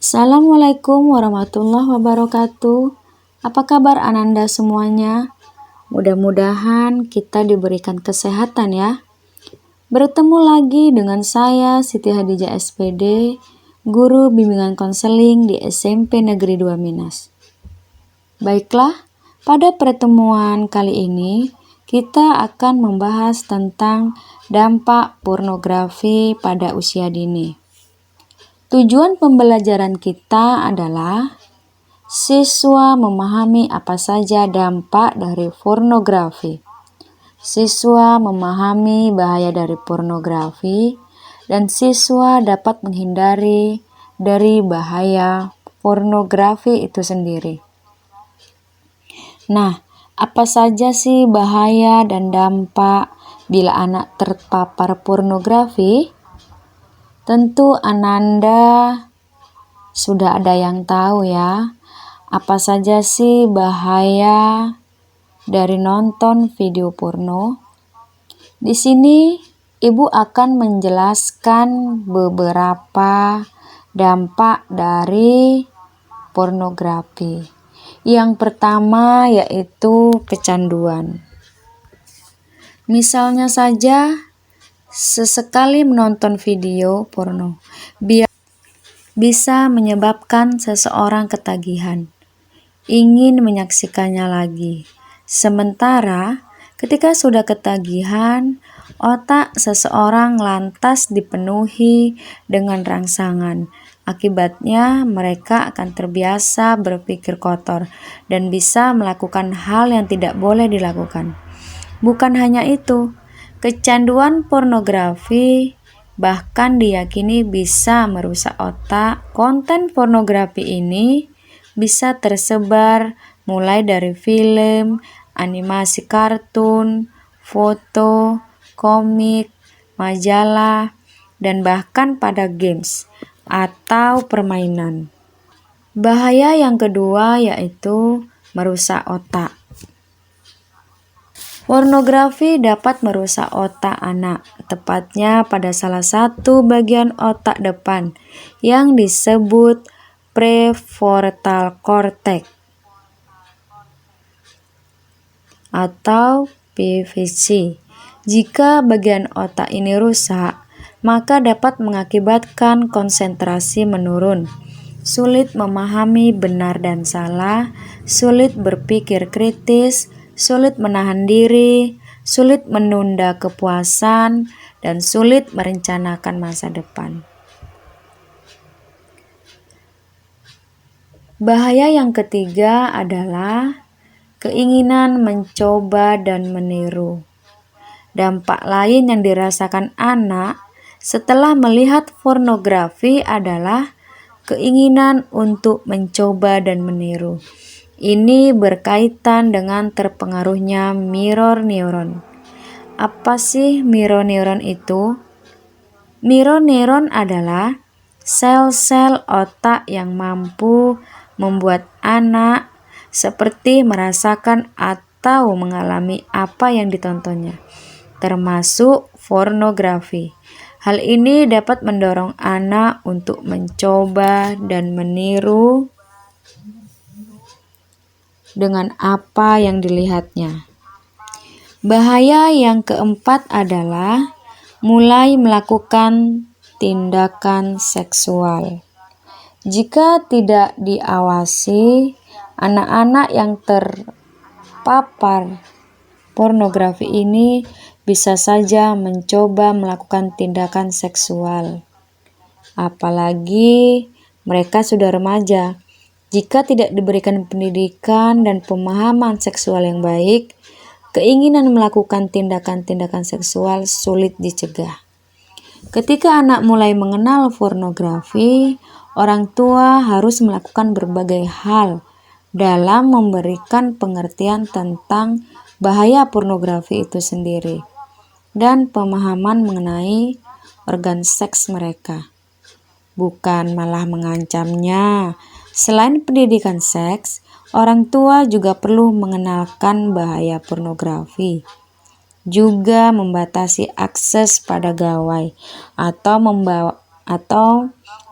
Assalamualaikum warahmatullahi wabarakatuh. Apa kabar Ananda semuanya? Mudah-mudahan kita diberikan kesehatan ya. Bertemu lagi dengan saya Siti Hadijah SPD, Guru Bimbingan Konseling di SMP Negeri 2 Minas. Baiklah, pada pertemuan kali ini kita akan membahas tentang dampak pornografi pada usia dini. Tujuan pembelajaran kita adalah siswa memahami apa saja dampak dari pornografi. Siswa memahami bahaya dari pornografi dan siswa dapat menghindari dari bahaya pornografi itu sendiri. Nah, apa saja sih bahaya dan dampak bila anak terpapar pornografi? Tentu Ananda sudah ada yang tahu ya, apa saja sih bahaya dari nonton video porno. Di sini Ibu akan menjelaskan beberapa dampak dari pornografi. Yang pertama yaitu kecanduan. Misalnya saja sesekali menonton video porno bisa menyebabkan seseorang ketagihan, ingin menyaksikannya lagi. Sementara ketika sudah ketagihan, otak seseorang lantas dipenuhi dengan rangsangan. Akibatnya mereka akan terbiasa berpikir kotor dan bisa melakukan hal yang tidak boleh dilakukan. Bukan hanya itu, kecanduan pornografi bahkan diyakini bisa merusak otak. Konten pornografi ini bisa tersebar mulai dari film, animasi kartun, foto, komik, majalah, dan bahkan pada games atau permainan. Bahaya yang kedua yaitu merusak otak. Pornografi dapat merusak otak anak, tepatnya pada salah satu bagian otak depan yang disebut prefrontal cortex atau PVC. Jika bagian otak ini rusak, maka dapat mengakibatkan konsentrasi menurun, sulit memahami benar dan salah, sulit berpikir kritis, sulit menahan diri, sulit menunda kepuasan, dan sulit merencanakan masa depan. Bahaya yang ketiga adalah keinginan mencoba dan meniru. Dampak lain yang dirasakan anak setelah melihat pornografi adalah keinginan untuk mencoba dan meniru. Ini berkaitan dengan terpengaruhnya mirror neuron. Apa sih mirror neuron itu? Mirror neuron adalah sel-sel otak yang mampu membuat anak seperti merasakan atau mengalami apa yang ditontonnya, termasuk pornografi. Hal ini dapat mendorong anak untuk mencoba dan meniru dengan apa yang dilihatnya. Bahaya yang keempat adalah mulai melakukan tindakan seksual. Jika tidak diawasi, anak-anak yang terpapar pornografi ini bisa saja mencoba melakukan tindakan seksual. Apalagi mereka sudah remaja. Jika tidak diberikan pendidikan dan pemahaman seksual yang baik, keinginan melakukan tindakan-tindakan seksual sulit dicegah. Ketika anak mulai mengenal pornografi, orang tua harus melakukan berbagai hal dalam memberikan pengertian tentang bahaya pornografi itu sendiri dan pemahaman mengenai organ seks mereka, bukan malah mengancamnya. Selain pendidikan seks, orang tua juga perlu mengenalkan bahaya pornografi, juga membatasi akses pada gawai atau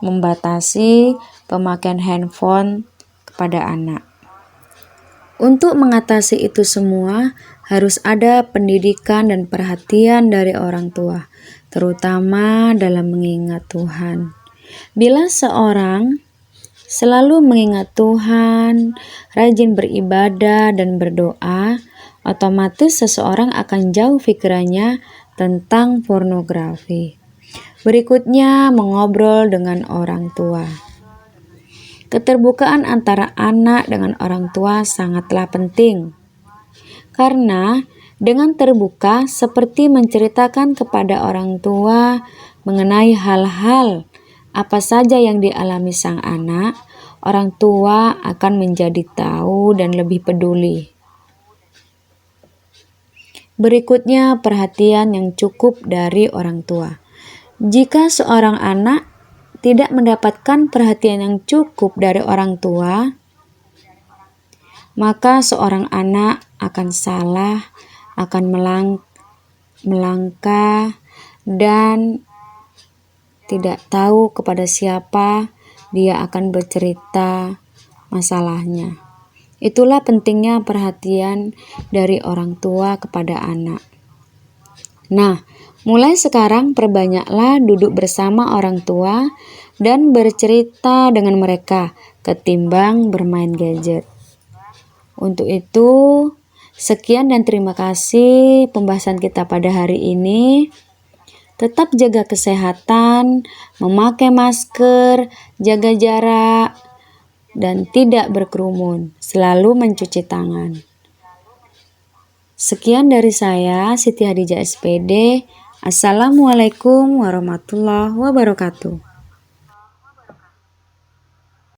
membatasi pemakaian handphone kepada anak. Untuk mengatasi itu semua, harus ada pendidikan dan perhatian dari orang tua, terutama dalam mengingat Tuhan. Bila seorang selalu mengingat Tuhan, rajin beribadah dan berdoa, otomatis seseorang akan jauh pikirannya tentang pornografi. Berikutnya, mengobrol dengan orang tua. Keterbukaan antara anak dengan orang tua sangatlah penting. Karena dengan terbuka seperti menceritakan kepada orang tua mengenai hal-hal apa saja yang dialami sang anak, orang tua akan menjadi tahu dan lebih peduli. Berikutnya, perhatian yang cukup dari orang tua. Jika seorang anak tidak mendapatkan perhatian yang cukup dari orang tua, maka seorang anak akan salah, akan melangkah, dan tidak tahu kepada siapa dia akan bercerita masalahnya. Itulah pentingnya perhatian dari orang tua kepada anak. Nah, mulai sekarang perbanyaklah duduk bersama orang tua dan bercerita dengan mereka ketimbang bermain gadget. Untuk itu, sekian dan terima kasih pembahasan kita pada hari ini. Tetap jaga kesehatan, memakai masker, jaga jarak, dan tidak berkerumun. Selalu mencuci tangan. Sekian dari saya, Siti Hadijah SPD. Assalamualaikum warahmatullahi wabarakatuh.